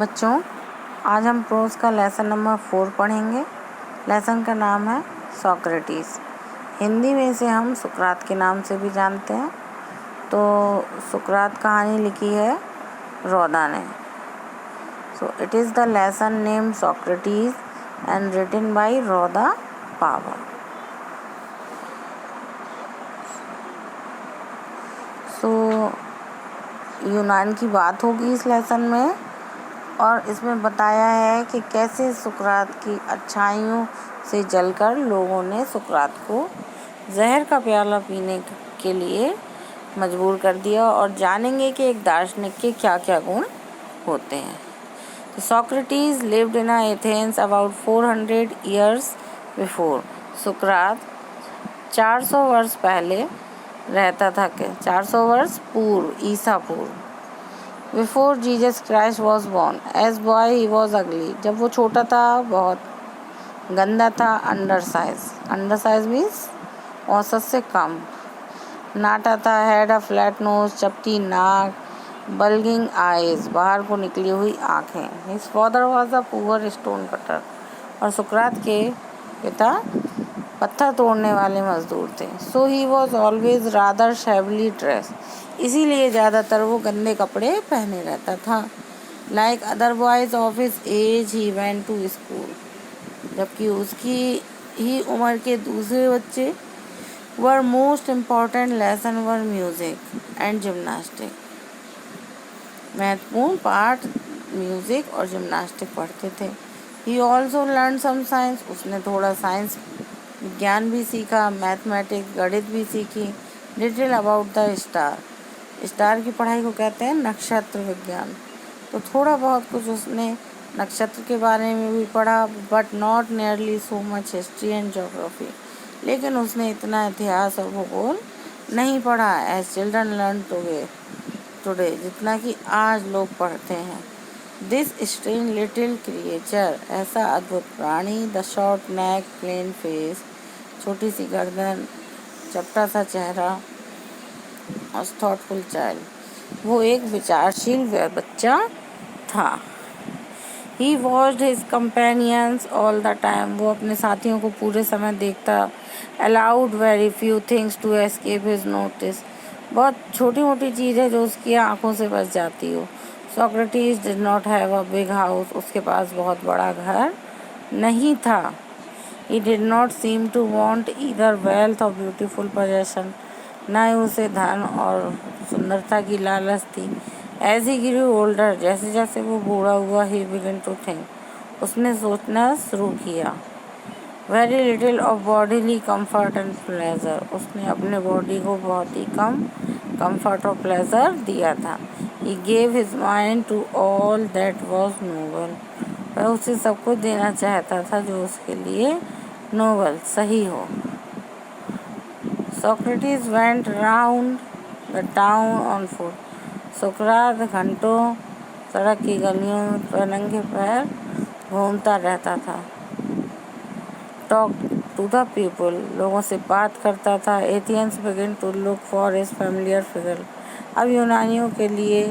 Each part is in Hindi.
बच्चों, आज हम प्रोज का लेसन नंबर 4 पढ़ेंगे। लेसन का नाम है सोक्रेटिस। हिंदी में इसे हम सुकरात के नाम से भी जानते हैं। तो सुकरात कहानी लिखी है रौदा ने। So it is the lesson name Socrates and written by Rhoda Power. So यूनान की बात होगी इस लेसन में, और इसमें बताया है कि कैसे सुकरात की अच्छाइयों से जलकर लोगों ने सुकरात को जहर का प्याला पीने के लिए मजबूर कर दिया, और जानेंगे कि एक दार्शनिक के क्या क्या गुण होते हैं। तो Socrates lived in Athens about 400 years before. सुकरात 400 वर्ष पहले रहता था। 400 वर्ष पूर्व, ईसा पूर्व। Before Jesus Christ was born. As boy he was ugly. जब वो छोटा था बहुत गंदा था। अंडर साइज मीन्स औसत से कम। नाटा था। हैड अ फ्लैट नोज, चपटी नाक, बल्गिंग आइज, बाहर को निकली हुई आँखें। His father was a poor stone cutter. और सुकरात के पिता पत्थर तोड़ने वाले मजदूर थे। So he was always rather shabbily dress. इसीलिए ज़्यादातर वो गंदे कपड़े पहने रहता था। Like other boys of his age he went to school. जबकि उसकी ही उम्र के दूसरे बच्चे were most important lesson were music and gymnastic. महत्वपूर्ण पाठ म्यूजिक और जिम्नास्टिक पढ़ते थे। He also learn some science. उसने थोड़ा साइंस विज्ञान भी सीखा। मैथमेटिक्स गणित भी सीखी। लिटिल अबाउट द स्टार की पढ़ाई को कहते हैं नक्षत्र विज्ञान। तो थोड़ा बहुत कुछ उसने नक्षत्र के बारे में भी पढ़ा, but not nearly so much history and geography. लेकिन उसने इतना इतिहास और भूगोल नहीं पढ़ा एज चिल्ड्रन लर्न टुडे, जितना कि आज लोग पढ़ते हैं। दिस स्ट्रेंज लिटिल क्रिएचर, ऐसा अद्भुत प्राणी, the short neck, plain face, छोटी सी गर्दन, चपटा सा चेहरा, और थॉटफुल चाइल्ड, वो एक विचारशील बच्चा था। He watched his companions all the time. वो अपने साथियों को पूरे समय देखता। Allowed very few things to escape his notice. बहुत छोटी मोटी चीज़ है जो उसकी आंखों से बच जाती हो। Socrates did not have a big house. उसके पास बहुत बड़ा घर नहीं था। He did not seem to want either wealth or beautiful possession. न ही उसे धन और सुंदरता की लालच थी। As he grew older, जैसे जैसे वो बूढ़ा हुआ, he began to think. उसने सोचना शुरू किया। Very little of bodily comfort and pleasure. उसने अपने बॉडी को बहुत ही कम comfort और pleasure दिया था। He gave his mind to all that was noble. वह उसे सब कुछ देना चाहता था जो उसके लिए नोबल, सही हो। Socrates went round the town on foot. सुकरात घंटों सड़क की गलियों में नंगे पैर घूमता रहता था। टॉक टू द पीपल, लोगों से बात करता था। Athenians begin to look for his familiar figure. अब यूनानियों के लिए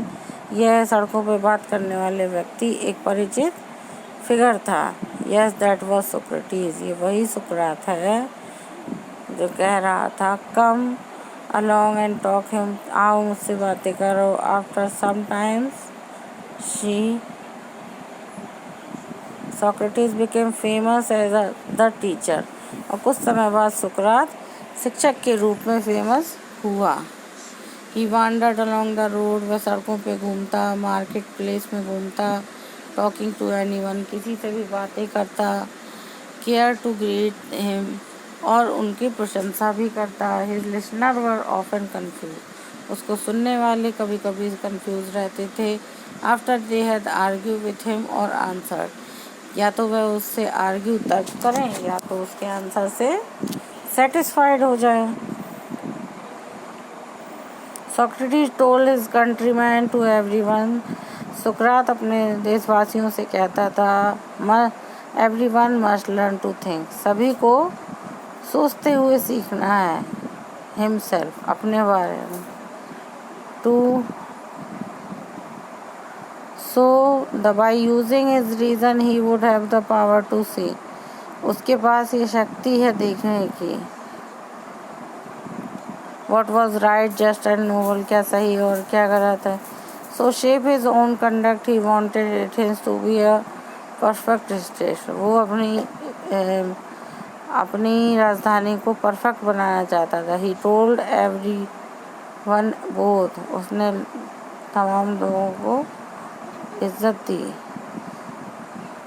यह सड़कों पर बात करने वाले व्यक्ति एक परिचित फिगर था। Yes, that was Socrates. ये वही सुकरात है जो कह रहा था, कम along and talk him, आओ मुझसे बातें करो। After some times Socrates became famous as the teacher. और कुछ समय बाद सुकरात शिक्षक के रूप में फेमस हुआ। He wandered along the road. वह सड़कों पे घूमता, मार्केट प्लेस में घूमता, talking to anyone, किसी से भी बातें करता, care to greet him, और उनकी प्रशंसा भी करता है। His listeners were often confused. उसको सुनने वाले कभी कभी कंफ्यूज रहते थे। After they had argued with him or answered, या तो वह उससे आर्ग्यू तर्क करें या तो उसके आंसर से सेटिस्फाइड हो जाए। Socrates told his countrymen to everyone. सुकरात अपने देशवासियों से कहता था, everyone must learn to think. सभी को सोचते हुए सीखना है। हिमसेल्फ, अपने बारे में। To so by using his reason he would have the power to see. उसके पास ये शक्ति है देखने की. What was right, just and noble, क्या सही और क्या गलत है. So shape his own conduct, he wanted Athens to be a perfect state. वो अपनी राजधानी को परफेक्ट बनाना चाहता था. He told everyone both. उसने तमाम लोगों को इज्जत दी,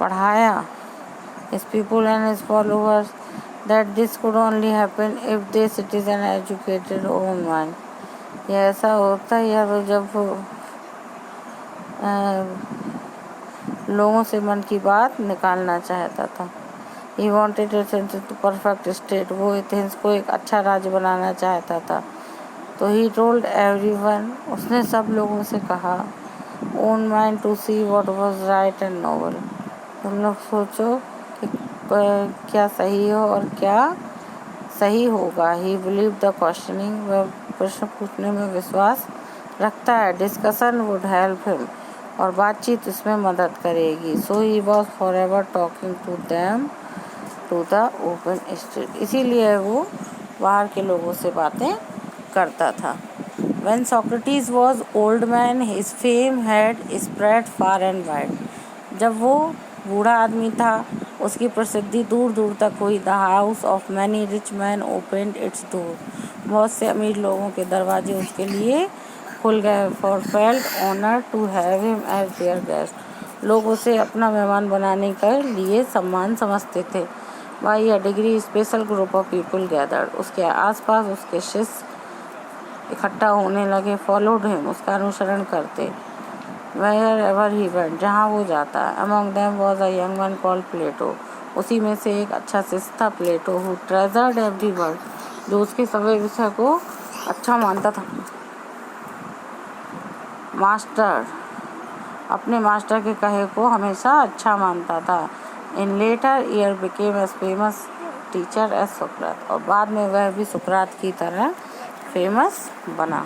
पढ़ाया. His people and his followers that this could only happen if they citizen educated own mind. ये ऐसा होता है तो जब लोगों से मन की बात निकालना चाहता था. He wanted Athens to perfect state. वो एथेंस को एक अच्छा राज्य बनाना चाहता था. तो he told everyone, उसने सब लोगों से कहा, own mind to see what was right and noble. तुम लोग सोचो कि क्या सही हो और क्या सही होगा. He believed the questioning. वह प्रश्न पूछने में विश्वास रखता है. Discussion would help him. और बातचीत इसमें मदद करेगी. So he was forever talking to them to the open street. इसीलिए वो बाहर के लोगों से बातें करता था. When Socrates was old man, his fame had spread far and wide. जब वो बूढ़ा आदमी था उसकी प्रसिद्धि दूर दूर तक हुई. The house of many rich men opened its door. बहुत से अमीर लोगों के दरवाजे उसके लिए खुल गए. For felt honored to have him as their guest. लोग उसे अपना मेहमान बनाने के लिए सम्मान समझते थे. By a degree special group of people gathered. उसके आसपास उसके शिष्य इकट्ठा होने लगे. Followed him. उसका अनुसरण करते. Wherever he went. जहाँ वो जाता. Among them was a young man called Plato. उसी में से एक अच्छा शिष्य था प्लेटो. Who treasured every word. जो उसके सभी विषय को अच्छा मानता था. मास्टर. अपने मास्टर के कहे को हमेशा अच्छा मानता था. In later year became as famous teacher as Socrates. और बाद में वह भी सुकरात की तरह फेमस बना.